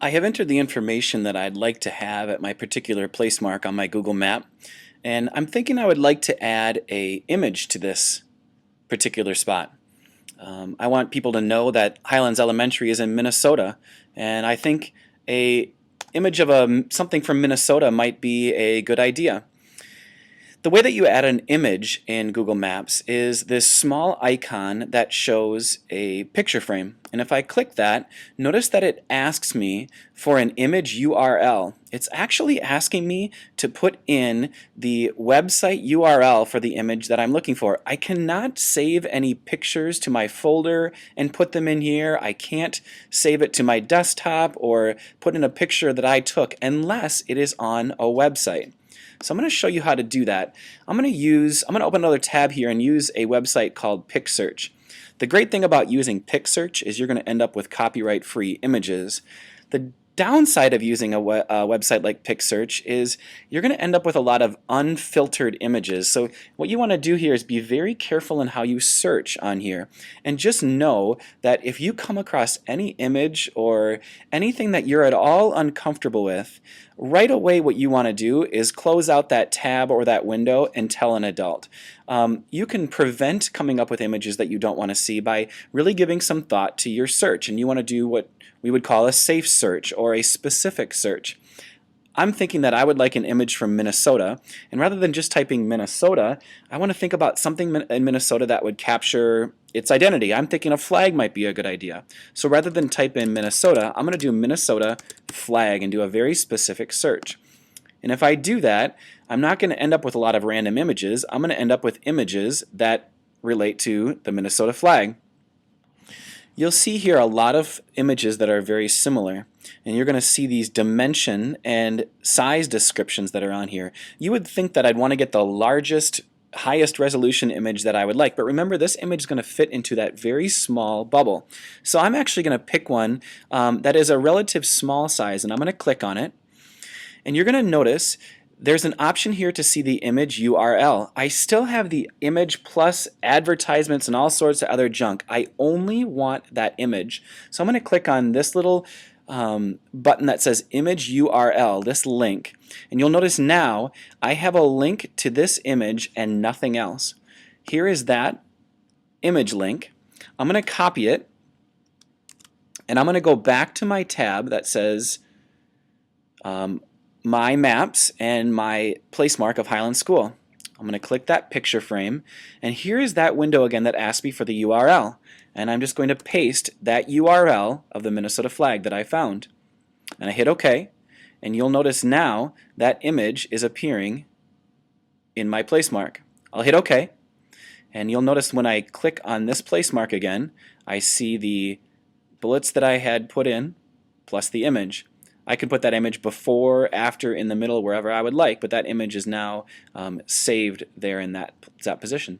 I have entered the information that I'd like to have at my particular place mark on my Google map, and I'm thinking I would like to add a image to this particular spot. I want people to know that Highlands Elementary is in Minnesota, and I think a image of something from Minnesota might be a good idea. The way that you add an image in Google Maps is this small icon that shows a picture frame. And if I click that, notice that it asks me for an image URL. It's actually asking me to put in the website URL for the image that I'm looking for. I cannot save any pictures to my folder and put them in here. I can't save it to my desktop or put in a picture that I took unless it is on a website. So I'm going to show you how to do that. I'm going to open another tab here and use a website called PicSearch. The great thing about using PicSearch is you're going to end up with copyright-free images. The downside of using a website like PicSearch is you're going to end up with a lot of unfiltered images. So what you want to do here is be very careful in how you search on here, and just know that if you come across any image or anything that you're at all uncomfortable with, right away what you want to do is close out that tab or that window and tell an adult. You can prevent coming up with images that you don't want to see by really giving some thought to your search, and you want to do what we would call a safe search or a specific search. I'm thinking that I would like an image from Minnesota, and rather than just typing Minnesota, I want to think about something in Minnesota that would capture its identity. I'm thinking a flag might be a good idea. So rather than type in Minnesota, I'm going to do Minnesota flag and do a very specific search. And if I do that, I'm not going to end up with a lot of random images. I'm going to end up with images that relate to the Minnesota flag. You'll see here a lot of images that are very similar, and you're going to see these dimension and size descriptions that are on here. You would think that I'd want to get the largest, highest resolution image that I would like, but remember, this image is going to fit into that very small bubble. So I'm actually going to pick one that is a relative small size, and I'm going to click on it, and you're going to notice there's an option here to see the image URL. I still have the image plus advertisements and all sorts of other junk. I only want that image. So I'm going to click on this little button that says image URL, this link. And you'll notice now I have a link to this image and nothing else. Here is that image link. I'm going to copy it, and I'm going to go back to my tab that says my maps and my place mark of Highland School. I'm going to click that picture frame, and here is that window again that asks me for the URL, and I'm just going to paste that URL of the Minnesota flag that I found, and I hit OK, and you'll notice now that image is appearing in my place mark. I'll hit OK, and you'll notice when I click on this place mark again, I see the bullets that I had put in plus the image. I could put that image before, after, in the middle, wherever I would like, but that image is now saved there in that position.